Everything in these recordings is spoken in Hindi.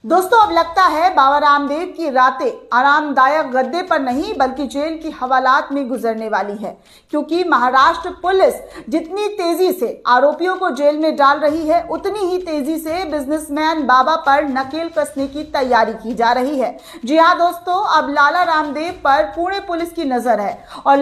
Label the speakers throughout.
Speaker 1: दोस्तों, अब लगता है बाबा रामदेव की रातें आरामदायक गद्दे पर नहीं बल्कि जेल की हवालात में गुजरने वाली है, क्योंकि महाराष्ट्र पुलिस जितनी तेजी से आरोपियों को जेल में डाल रही है, उतनी ही तेजी से बिजनेसमैन बाबा पर नकेल कसने की तैयारी की जा रही है। जी हाँ दोस्तों, अब लाला रामदेव पर पुणे पुलिस की नजर है और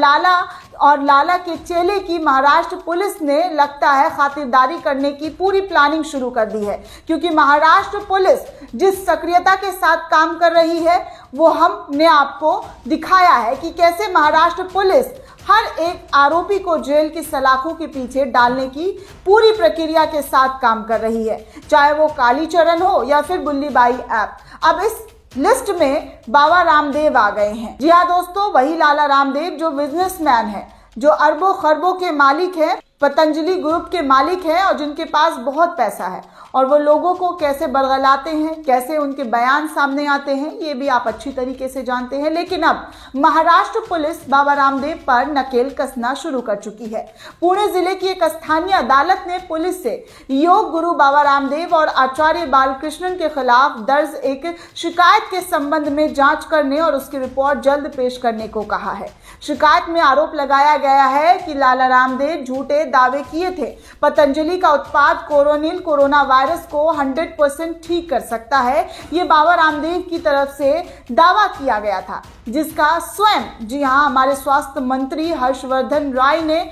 Speaker 1: लाला के चेले की महाराष्ट्र पुलिस ने लगता है खातिरदारी करने की पूरी प्लानिंग शुरू कर दी है, क्योंकि महाराष्ट्र पुलिस जिस सक्रियता के साथ काम कर रही है वो हमने आपको दिखाया है कि कैसे महाराष्ट्र पुलिस हर एक आरोपी को जेल की सलाखों के पीछे डालने की पूरी प्रक्रिया के साथ काम कर रही है, चाहे वो कालीचरण हो या फिर बुल्लीबाई ऐप। अब इस लिस्ट में बाबा रामदेव आ गए हैं। जी हाँ दोस्तों, वही लाला रामदेव जो बिजनेसमैन है, जो अरबों खरबों के मालिक है, पतंजलि ग्रुप के मालिक हैं और जिनके पास बहुत पैसा है, और वो लोगों को कैसे बरगलाते हैं, कैसे उनके बयान सामने आते हैं, ये भी आप अच्छी तरीके से जानते हैं। लेकिन अब महाराष्ट्र पुलिस बाबा रामदेव पर नकेल कसना शुरू कर चुकी है। पुणे जिले की एक स्थानीय अदालत ने पुलिस से योग गुरु बाबा रामदेव और आचार्य बालकृष्णन के खिलाफ दर्ज एक शिकायत के संबंध में जांच करने और उसकी रिपोर्ट जल्द पेश करने को कहा है। शिकायत में आरोप लगाया गया है कि लाला रामदेव झूठे दावे किए थे। पतंजलि का उत्पाद कोरोनिल कोरोना वायरस को 100% ठीक कर सकता है, ये बाबा रामदेव की तरफ से दावा किया गया था, जिसका स्वयं जी हाँ हमारे स्वास्थ्य मंत्री हर्षवर्धन राय ने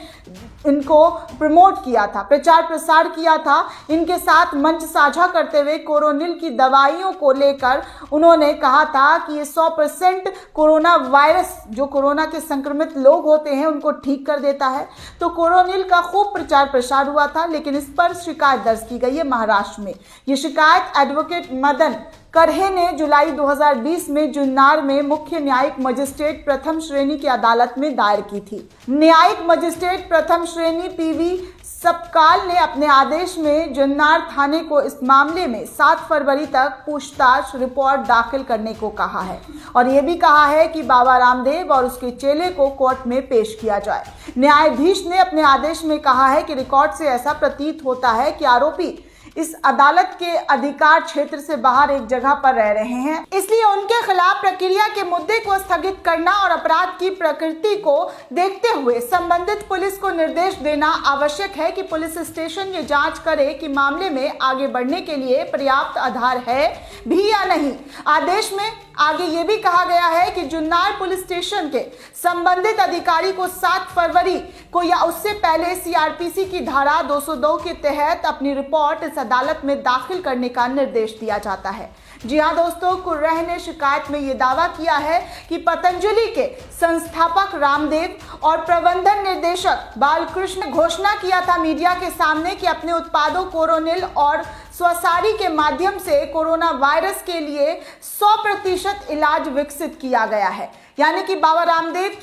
Speaker 1: इनको प्रमोट किया था, प्रचार प्रसार किया था। इनके साथ मंच साझा करते हुए कोरोनिल की दवाइयों को लेकर उन्होंने कहा था कि ये 100% कोरोना वायरस, जो कोरोना के संक्रमित लोग होते हैं, उनको ठीक कर देता है। तो कोरोनिल का खूब प्रचार प्रसार हुआ था, लेकिन इस पर शिकायत दर्ज की गई है महाराष्ट्र में। ये शिकायत एडवोकेट मदन करहे ने जुलाई 2020 में जुन्नार में मुख्य न्यायिक मजिस्ट्रेट प्रथम श्रेणी की अदालत में दायर की थी। न्यायिक मजिस्ट्रेट प्रथम श्रेणी पीवी सबकाल ने अपने आदेश में जुन्नार थाने को इस मामले में 7 फरवरी तक पूछताछ रिपोर्ट दाखिल करने को कहा है, और ये भी कहा है कि बाबा रामदेव और उसके चेले को कोर्ट में पेश किया जाए। न्यायाधीश ने अपने आदेश में कहा है कि रिकॉर्ड से ऐसा प्रतीत होता है कि आरोपी इस अदालत के अधिकार क्षेत्र से बाहर एक जगह पर रह रहे हैं, इसलिए उनके खिलाफ प्रक्रिया के मुद्दे को स्थगित करना और अपराध की प्रकृति को देखते हुए संबंधित पुलिस को निर्देश देना आवश्यक है कि पुलिस स्टेशन ये जांच करे कि मामले में आगे बढ़ने के लिए पर्याप्त आधार है भी या नहीं। आदेश में आगे ये भी कहा गया है कि जुन्नार पुलिस स्टेशन के संबंधित अधिकारी को 7 फरवरी को या उससे पहले सीआरपीसी की धारा 202 के तहत अपनी रिपोर्ट इस अदालत में दाखिल करने का निर्देश दिया जाता है। जी हाँ दोस्तों, कुर्रह ने शिकायत में ये दावा किया है कि पतंजलि के संस्थापक रामदेव और प्रबंधन निर्देशक बालकृष्ण ने घोषणा किया था मीडिया के सामने कि अपने उत्पादों कोरोनिल और स्वसारी के माध्यम से कोरोना वायरस के लिए 100% इलाज विकसित किया गया है। यानी कि बाबा रामदेव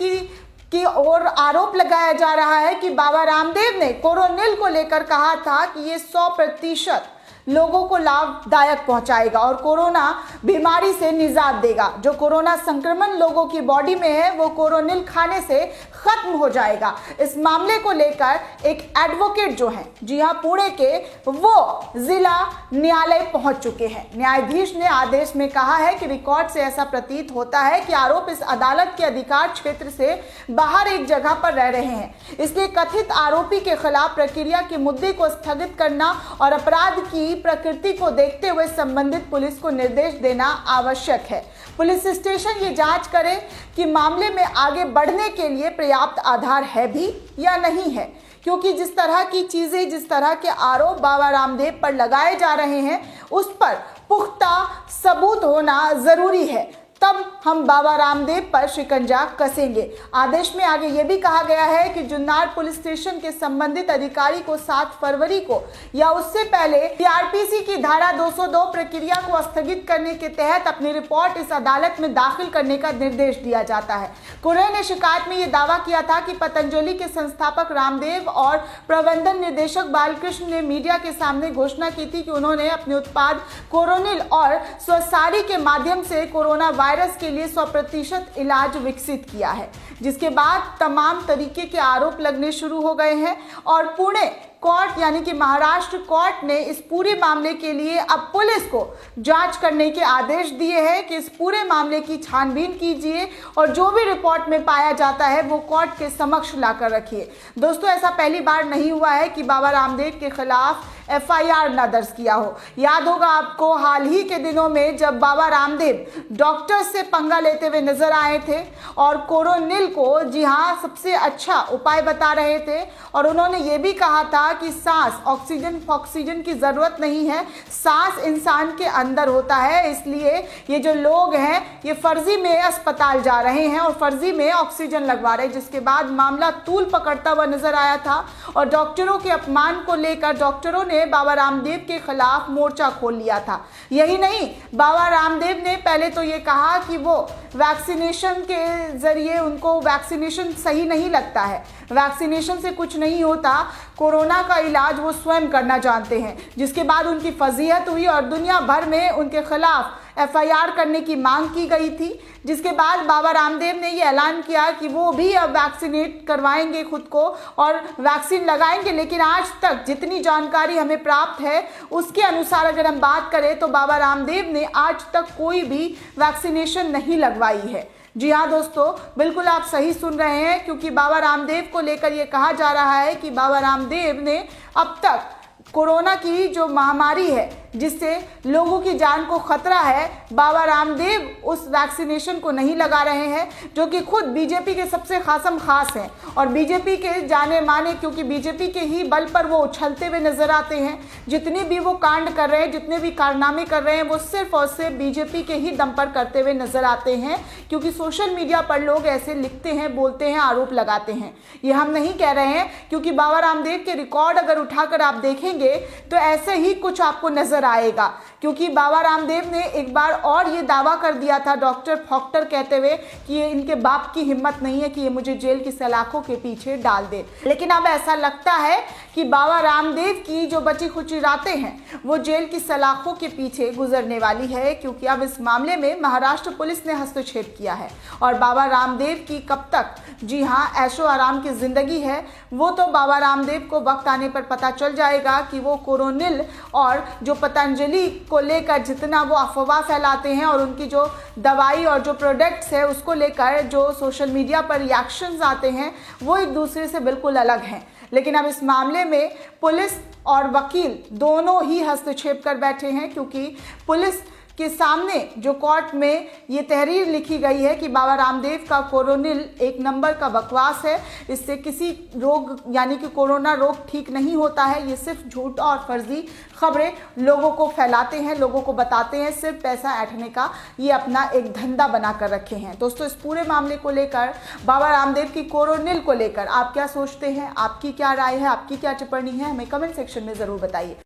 Speaker 1: की ओर आरोप लगाया जा रहा है कि बाबा रामदेव ने कोरोनिल को लेकर कहा था कि ये 100% लोगों को लाभदायक पहुंचाएगा और कोरोना बीमारी से निजात देगा। जो कोरोना संक्रमण लोगों की बॉडी में है वो कोरोनिल खाने से खत्म हो जाएगा। इस मामले को लेकर एक एडवोकेट जो है जी हाँ पुणे के, वो जिला न्यायालय पहुंच चुके हैं। न्यायाधीश ने आदेश में कहा है कि रिकॉर्ड से ऐसा प्रतीत होता है कि आरोप इस अदालत के अधिकार क्षेत्र से बाहर एक जगह पर रह रहे हैं, इसलिए कथित आरोपी के खिलाफ प्रक्रिया के मुद्दे को स्थगित करना और अपराध की प्रकृति को देखते हुए संबंधित पुलिस को निर्देश देना आवश्यक है। पुलिस स्टेशन ये जांच करे कि मामले में आगे बढ़ने के लिए पर्याप्त आधार है भी या नहीं है, क्योंकि जिस तरह की चीजें, जिस तरह के आरोप बाबा रामदेव पर लगाए जा रहे हैं, उस पर पुख्ता सबूत होना जरूरी है, तब हम बाबा रामदेव पर शिकंजा कसेंगे। आदेश में आगे ये भी कहा गया है कि जुन्नार पुलिस स्टेशन के संबंधित अधिकारी को 7 फरवरी को या उससे पहले सीआरपीसी की धारा 202 प्रक्रिया को स्थगित करने के तहत अपनी रिपोर्ट इस अदालत में दाखिल करने का निर्देश दिया जाता है। कुर्रह ने शिकायत में ये दावा किया था कि पतंजलि के संस्थापक रामदेव और प्रबंधन निर्देशक बालकृष्ण ने मीडिया के सामने घोषणा की थी कि उन्होंने अपने उत्पाद कोरोनिल और स्वसारी के माध्यम से कोरोना वायरस के लिए 100% इलाज विकसित किया है, जिसके बाद तमाम तरीके के आरोप लगने शुरू हो गए हैं और पुणे कोर्ट यानी कि महाराष्ट्र कोर्ट ने इस पूरे मामले के लिए अब पुलिस को जांच करने के आदेश दिए हैं कि इस पूरे मामले की छानबीन कीजिए और जो भी रिपोर्ट में पाया जाता है वो कोर्ट के समक्ष लाकर रखिए। दोस्तों, ऐसा पहली बार नहीं हुआ है कि बाबा रामदेव के खिलाफ एफआईआर न दर्ज किया हो। याद होगा आपको, हाल ही के दिनों में जब बाबा रामदेव डॉक्टर से पंगा लेते हुए नजर आए थे और कोरोनिल को, जी हाँ, सबसे अच्छा उपाय बता रहे थे और उन्होंने ये भी कहा था कि सांस ऑक्सीजन की ज़रूरत नहीं है, सांस इंसान के अंदर होता है, इसलिए ये जो लोग हैं ये फर्जी में अस्पताल जा रहे हैं और फर्जी में ऑक्सीजन लगवा रहे हैं। जिसके बाद मामला तूल पकड़ता हुआ नजर आया था और डॉक्टरों के अपमान को लेकर डॉक्टरों ने बाबा रामदेव के खिलाफ मोर्चा खोल लिया था। यही नहीं, बाबा रामदेव ने पहले तो ये कहा कि वो वैक्सीनेशन के जरिए उनको वैक्सीनेशन सही नहीं लगता है, वैक्सीनेशन से कुछ नहीं होता, कोरोना का इलाज वो स्वयं करना जानते हैं। जिसके बाद उनकी फजीहत हुई और दुनिया भर में उनके खिलाफ एफआईआर करने की मांग की गई थी। जिसके बाद बाबा रामदेव ने ये ऐलान किया कि वो भी अब वैक्सीनेट करवाएंगे खुद को और वैक्सीन लगाएंगे। लेकिन आज तक जितनी जानकारी हमें प्राप्त है उसके अनुसार अगर हम बात करें तो बाबा रामदेव ने आज तक कोई भी वैक्सीनेशन नहीं लगवाई है। जी हाँ दोस्तों, बिल्कुल आप सही सुन रहे हैं, क्योंकि बाबा रामदेव को लेकर ये कहा जा रहा है कि बाबा रामदेव ने अब तक कोरोना की जो महामारी है जिससे लोगों की जान को खतरा है, बाबा रामदेव उस वैक्सीनेशन को नहीं लगा रहे हैं, जो कि खुद बीजेपी के सबसे खासम खास हैं और बीजेपी के जाने माने, क्योंकि बीजेपी के ही बल पर वो उछलते हुए नजर आते हैं। जितने भी वो कांड कर रहे हैं, जितने भी कारनामे कर रहे हैं, वो सिर्फ और सिर्फ बीजेपी के ही दम पर करते हुए नजर आते हैं, क्योंकि सोशल मीडिया पर लोग ऐसे लिखते हैं, बोलते हैं, आरोप लगाते हैं। ये हम नहीं कह रहे हैं, क्योंकि बाबा रामदेव के रिकॉर्ड अगर उठाकर आप देखेंगे तो ऐसे ही कुछ आपको नजर आएगा। क्योंकि बाबा रामदेव ने एक बार और ये दावा कर दिया था डॉक्टर फॉक्टर कहते हुए कि ये इनके बाप की हिम्मत नहीं है कि ये मुझे जेल की सलाखों के पीछे डाल दे। लेकिन अब ऐसा लगता है कि बाबा रामदेव की जो बची खुची रातें हैं वो जेल की सलाखों के पीछे गुजरने वाली है, क्योंकि अब इस मामले में महाराष्ट्र पुलिस ने हस्तक्षेप किया है और बाबा रामदेव की कब तक, जी हाँ, ऐशो आराम की जिंदगी है वो तो बाबा रामदेव को वक्त आने पर पता चल जाएगा कि वो कोरोनिल और जो पतंजलि को लेकर जितना वो अफवाह फैलाते हैं और उनकी जो दवाई और जो प्रोडक्ट्स है उसको लेकर जो सोशल मीडिया पर रिएक्शंस आते हैं वो एक दूसरे से बिल्कुल अलग हैं। लेकिन अब इस मामले में पुलिस और वकील दोनों ही हस्तक्षेप कर बैठे हैं, क्योंकि पुलिस के सामने जो कोर्ट में ये तहरीर लिखी गई है कि बाबा रामदेव का कोरोनिल एक नंबर का बकवास है, इससे किसी रोग यानी कि कोरोना रोग ठीक नहीं होता है, ये सिर्फ झूठ और फर्जी खबरें लोगों को फैलाते हैं, लोगों को बताते हैं, सिर्फ पैसा ऐंठने का ये अपना एक धंधा बना कर रखे हैं। दोस्तों, इस पूरे मामले को लेकर, बाबा रामदेव की कोरोनिल को लेकर आप क्या सोचते हैं, आपकी क्या राय है, आपकी क्या टिप्पणी है, हमें कमेंट सेक्शन में ज़रूर बताइए।